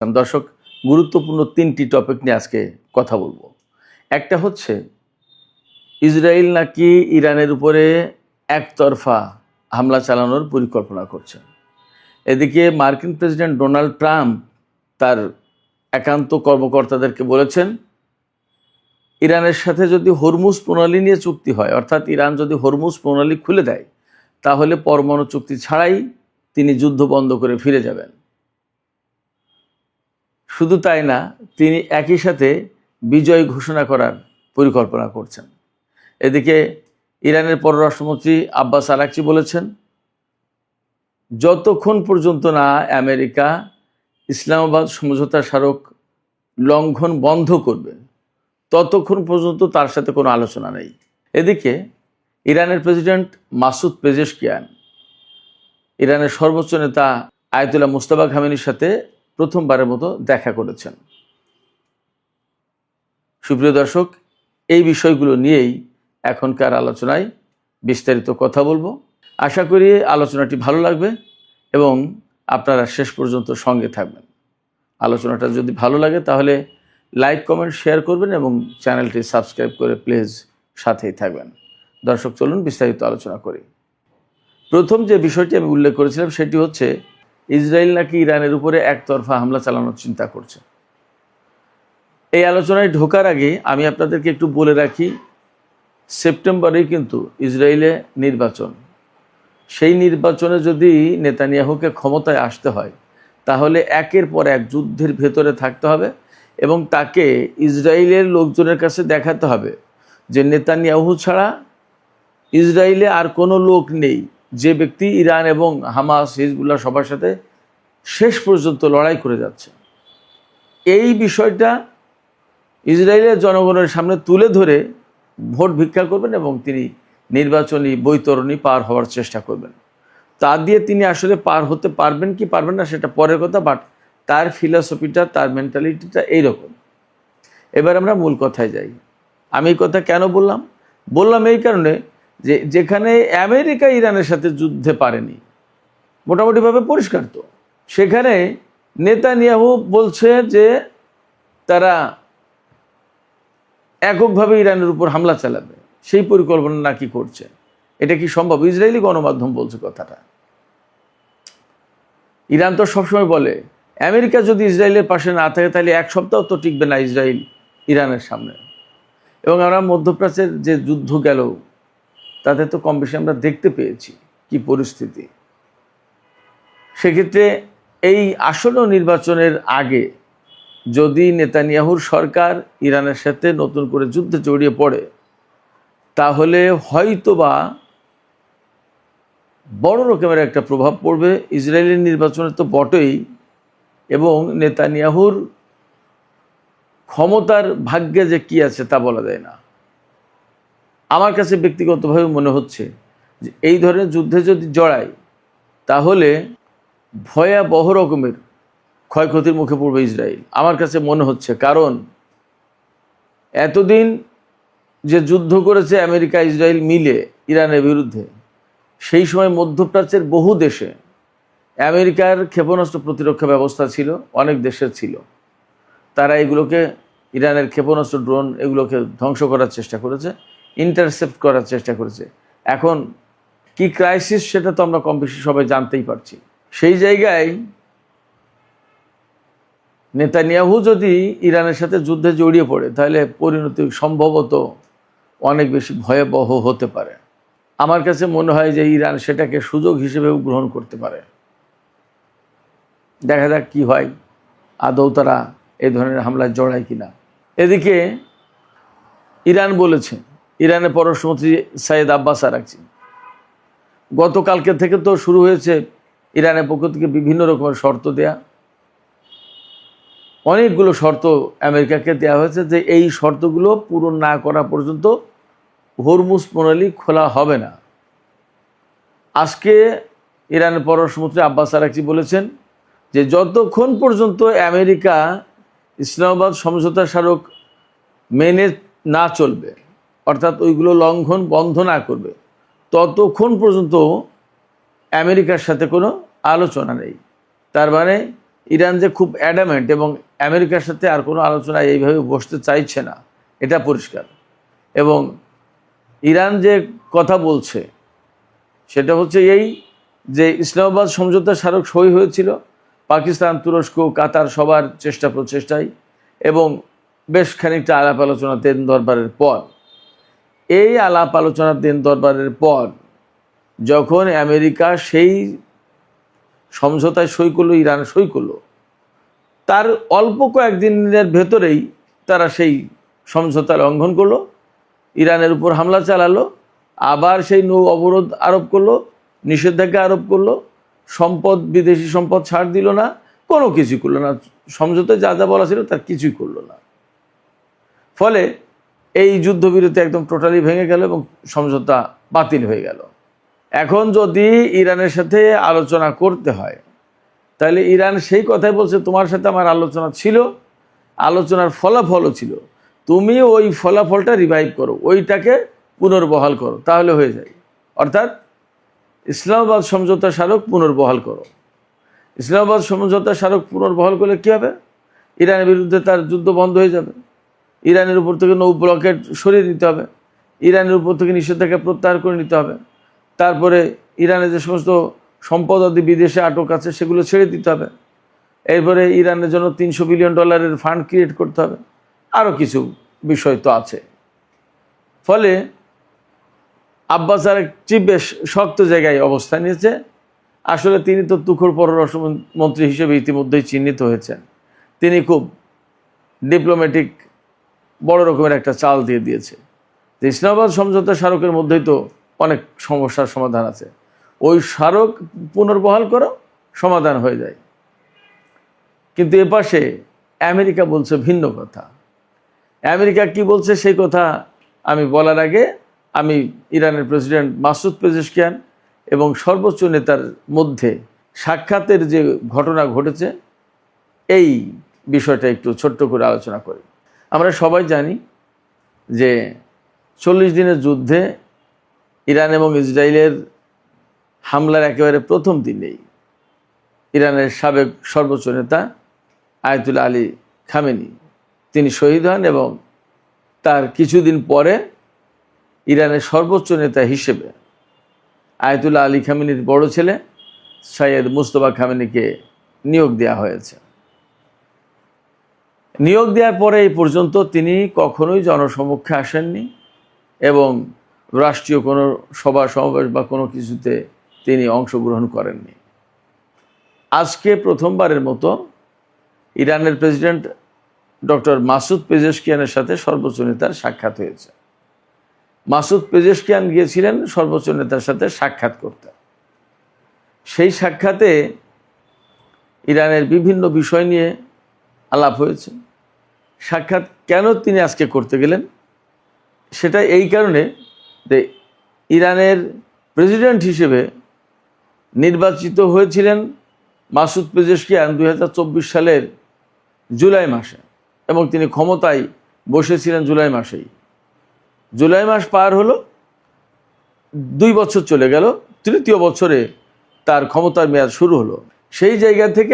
দর্শক, গুরুত্বপূর্ণ তিনটি টপিক নিয়ে আজকে কথা বলবো। একটা হচ্ছে ইসরায়েল নাকি ইরানের উপরে একতরফা হামলা চালানোর পরিকল্পনা করছে। এদিকে মার্কিন প্রেসিডেন্ট ডোনাল্ড ট্রাম্প তার একান্ত কর্মকর্তাদেরকে বলেছেন, ইরানের সাথে যদি হরমুজ প্রণালী নিয়ে চুক্তি হয়, অর্থাৎ ইরান যদি হরমুজ প্রণালী খুলে দেয়, তাহলে পরমাণু চুক্তি ছাড়াই তিনি যুদ্ধ বন্ধ করে ফিরে যাবেন। শুধু তাই না, তিনি একই সাথে বিজয় ঘোষণা করার পরিকল্পনা করছেন। এদিকে ইরানের পররাষ্ট্রমন্ত্রী আব্বাস আরাকচি বলেছেন, যতক্ষণ পর্যন্ত না আমেরিকা ইসলামাবাদ সমঝোতা স্মারক লঙ্ঘন বন্ধ করবে, ততক্ষণ পর্যন্ত তার সাথে কোনো আলোচনা নেই। এদিকে ইরানের প্রেসিডেন্ট মাসুদ পেজেশকিয়ান ইরানের সর্বোচ্চ নেতা আয়াতুল্লাহ মুজতবা খামেনির সাথে প্রথমবারের মতো দেখা করেছেন। সুপ্রিয় দর্শক, এই বিষয়গুলো নিয়েই এখনকার আলোচনায় বিস্তারিত কথা বলবো। আশা করি আলোচনাটি ভালো লাগবে এবং আপনারা শেষ পর্যন্ত সঙ্গে থাকবেন। আলোচনাটা যদি ভালো লাগে তাহলে লাইক, কমেন্ট, শেয়ার করবেন এবং চ্যানেলটি সাবস্ক্রাইব করে প্লিজ সাথেই থাকবেন। দর্শক, চলুন বিস্তারিত আলোচনা করি। প্রথম যে বিষয়টি আমি উল্লেখ করেছিলাম সেটি হচ্ছে ইসরায়েল নাকি ইরানের উপরে একতরফা হামলা চালানোর চিন্তা করছে। এই আলোচনায় ঢোকার আগে আমি আপনাদেরকে একটু বলে রাখি, সেপ্টেম্বরেই কিন্তু ইসরায়েলে নির্বাচন। সেই নির্বাচনে যদি নেতানিয়াহুকে ক্ষমতায় আসতে হয়, তাহলে একের পর এক যুদ্ধের ভেতরে থাকতে হবে এবং তাকে ইসরায়েলের লোকজনের কাছে দেখাতে হবে যে নেতানিয়াহু ছাড়া ইসরায়েলে আর কোনো লোক নেই, যে ব্যক্তি ইরান এবং হামাস, হিজবুল্লাহ সবার সাথে শেষ পর্যন্ত লড়াই করে যাচ্ছে। এই বিষয়টা ইসরায়েলের জনগণের সামনে তুলে ধরে ভোট ভিক্ষা করবেন এবং তিনি নির্বাচনী বৈতরণী পার হওয়ার চেষ্টা করবেন। তা দিয়ে তিনি আসলে পার হতে পারবেন কি পারবেন না সেটা পরের কথা, বাট তার ফিলসফিটা, তার মেন্টালিটিটা এইরকম। এবার আমরা মূল কথায় যাই। আমি এই কথা কেন বললাম এই কারণে যে যেখানে আমেরিকা ইরানের সাথে যুদ্ধে পারেনি, মোটামুটিভাবে পরিষ্কার তো, সেখানে নেতানিয়াহু বলছে যে তারা এককভাবে ইরানের উপর হামলা চালাবে, সেই পরিকল্পনা নাকি করছে। এটা কি সম্ভব? ইসরায়েলি গণমাধ্যম বলছে কথাটা। ইরান তো সবসময় বলে আমেরিকা যদি ইসরায়েলের পাশে না থাকে তাহলে এক সপ্তাহ তো টিকবে না ইসরায়েল ইরানের সামনে। এবং আমরা মধ্যপ্রাচ্যের যে যুদ্ধ গেল তাতে তো কম বেশি আমরা দেখতে পেয়েছি কি পরিস্থিতি। সেক্ষেত্রে এই আসন্ন নির্বাচনের আগে যদি নেতানিয়াহুর সরকার ইরানের সাথে নতুন করে যুদ্ধে জড়িয়ে পড়ে, তাহলে হয়তোবা বড় রকমের একটা প্রভাব পড়বে ইসরায়েলের নির্বাচনে তো বটেই, এবং নেতানিয়াহুর ক্ষমতার ভাগ্যে যে কি আছে তা বলা যায় না। আমার কাছে ব্যক্তিগতভাবে মনে হচ্ছে যে এই ধরনের যুদ্ধে যদি জড়ায় তাহলে ভয়াবহ রকমের ক্ষয়ক্ষতির মুখে পড়বে ইসরায়েল, আমার কাছে মনে হচ্ছে। কারণ এতদিন যে যুদ্ধ করেছে আমেরিকা ইসরায়েল মিলে ইরানের বিরুদ্ধে, সেই সময় মধ্যপ্রাচ্যের বহু দেশে আমেরিকার ক্ষেপণাস্ত্র প্রতিরক্ষা ব্যবস্থা ছিল, অনেক দেশের ছিল। তারা এগুলোকে, ইরানের ক্ষেপণাস্ত্র, ড্রোন, এগুলোকে ধ্বংস করার চেষ্টা করেছে, ইন্টারসেপ্ট করার চেষ্টা করেছে। এখন কি ক্রাইসিস সেটা তো আমরা কম বেশি সবাই জানতেই পারছি। সেই জায়গায় নেতানিয়াহু যদি ইরানের সাথে যুদ্ধে জড়িয়ে পড়ে, তাহলে পরিণতি সম্ভবত অনেক বেশি ভয়াবহ হতে পারে। আমার কাছে মনে হয় যে ইরান সেটাকে সুযোগ হিসেবেও গ্রহণ করতে পারে। দেখা যাক কি হয়, আদৌ তারা এই ধরনের হামলায় জড়ায় কিনা। এদিকে ইরান বলেছে, ইরানের পররাষ্ট্রমন্ত্রী সৈয়দ আব্বাস আরাকচি, গতকালকে থেকে তো শুরু হয়েছে ইরানের পক্ষ থেকে বিভিন্ন রকমের শর্ত দেয়া। অনেকগুলো শর্ত আমেরিকাকে দেওয়া হয়েছে যে এই শর্তগুলো পূরণ না করা পর্যন্ত হরমুজ প্রণালী খোলা হবে না। আজকে ইরানের পররাষ্ট্রমন্ত্রী আব্বাস আরাকচি বলেছেন যে যতক্ষণ পর্যন্ত আমেরিকা ইসলামাবাদ সমঝোতা স্মারক মেনে না চলবে, অর্থাৎ ওইগুলো লঙ্ঘন বন্ধ না করবে, ততক্ষণ পর্যন্ত আমেরিকার সাথে কোনো আলোচনা নেই। তার মানে ইরান যে খুব অ্যাডামেন্ট এবং আমেরিকার সাথে আর কোনো আলোচনায় এইভাবে বসতে চাইছে না, এটা পরিষ্কার। এবং ইরান যে কথা বলছে সেটা হচ্ছে এই যে ইসলামাবাদ সমঝোতা স্মারক সই হয়েছিল পাকিস্তান, তুরস্ক, কাতার সবার চেষ্টা প্রচেষ্টায়, এবং বেশ খানিকটা আলাপ আলোচনা দিন দরবারের পর, এই আলাপ আলোচনা দিন দরবারের পর যখন আমেরিকা সেই সমঝোতায় সই করলো, ইরান সই করলো, তার অল্প কয়েকদিনের ভেতরেই তারা সেই সমঝোতা লঙ্ঘন করলো, ইরানের উপর হামলা চালালো, আবার সেই নৌ অবরোধ আরোপ করলো, নিষেধাজ্ঞা আরোপ করলো, সম্পদ, বিদেশি সম্পদ ছাড় দিল না, কোনো কিছু করলো না, সমঝোতায় যা যা বলা ছিল তার কিছুই করলো না। ফলে এই যুদ্ধবিরতি একদম টোটালি ভেঙে গেল এবং সমঝোতা বাতিল হয়ে গেল। এখন যদি ইরানের সাথে আলোচনা করতে হয়, তাহলে ইরান সেই কথাই বলছে, তোমার সাথে আমার আলোচনা ছিল, আলোচনার ফলাফলও ছিল, তুমি ওই ফলাফলটা রিভাইভ করো, ওইটাকে পুনর্বহাল করো, তাহলে হয়ে যায়। অর্থাৎ ইসলামাবাদ সমঝোতা স্মারক পুনর্বহাল করো। ইসলামাবাদ সমঝোতা স্মারক পুনর্বহাল করলে কী হবে? ইরানের বিরুদ্ধে তার যুদ্ধ বন্ধ হয়ে যাবে, ইরানের উপর থেকে নৌ ব্লকেট সরিয়ে দিতে হবে, ইরানের উপর থেকে নিষেধাজ্ঞা প্রত্যাহার করে নিতে হবে, তারপরে ইরানের যে সমস্ত সম্পদ আদি বিদেশে আটক আছে সেগুলো ছেড়ে দিতে হবে, এরপরে ইরানের জন্য $300 বিলিয়ন ফান্ড ক্রিয়েট করতে হবে, আরও কিছু বিষয় তো আছে। ফলে আব্বাস আরাগচি বেশ শক্ত জায়গায় অবস্থান নিয়েছে। আসলে তিনি তো তুখোড় পররাষ্ট্রমন্ত্রী হিসেবে ইতিমধ্যেই চিহ্নিত হয়েছেন। তিনি খুব ডিপ্লোম্যাটিক বড় রকমের একটা চাল দিয়ে দিয়েছে যে ইসলামাবাদ সমঝোতা স্মারকের মধ্যেই তো অনেক সমস্যার সমাধান আছে, ওই স্মারক পুনর্বহাল করো, সমাধান হয়ে যায়। কিন্তু এপাশে আমেরিকা বলছে ভিন্ন কথা। আমেরিকা কি বলছে সেই কথা আমি বলার আগে আমি ইরানের প্রেসিডেন্ট মাসুদ পেজেশকিয়ান এবং সর্বোচ্চ নেতার মধ্যে সাক্ষাতের যে ঘটনা ঘটেছে এই বিষয়টা একটু ছোট্ট করে আলোচনা করি। আমরা সবাই জানি যে 40 দিনের যুদ্ধে ইরান এবং ইসরায়েলের হামলার একেবারে প্রথম দিনেই ইরানের সাবেক সর্বোচ্চ নেতা আয়াতুল্লাহ আলী খামেনি তিনি শহীদ হন, এবং তার কিছুদিন পরে ইরানের সর্বোচ্চ নেতা হিসেবে আয়াতুল্লাহ আলী খামেনির বড় ছেলে সৈয়দ মুজতবা খামেনিকে নিয়োগ দেওয়া হয়েছে। নিয়োগ দেওয়ার পরে এই পর্যন্ত তিনি কখনোই জনসমক্ষে আসেননি এবং রাষ্ট্রীয় কোনো সভা সমাবেশ বা কোনো কিছুতে তিনি অংশগ্রহণ করেননি। আজকে প্রথমবারের মতো ইরানের প্রেসিডেন্ট ডক্টর মাসুদ পেজেশকিয়ানের সাথে সর্বোচ্চ নেতার সাক্ষাৎ হয়েছে। মাসুদ পেজেশকিয়ান গিয়েছিলেন সর্বোচ্চ নেতার সাথে সাক্ষাৎ করতে। সেই সাক্ষাতে ইরানের বিভিন্ন বিষয় নিয়ে আলাপ হয়েছে। সাক্ষাৎ কেন তিনি আজকে করতে গেলেন সেটা এই কারণে যে ইরানের প্রেসিডেন্ট হিসেবে নির্বাচিত হয়েছিলেন মাসুদ পেজেশকিয়ান 2024 সালের জুলাই মাসে, এবং তিনি ক্ষমতায় বসেছিলেন জুলাই মাসেই। জুলাই মাস পার হলো, 2 বছর চলে গেল, তৃতীয় বছরে তার ক্ষমতার মেয়াদ শুরু হলো। সেই জায়গা থেকে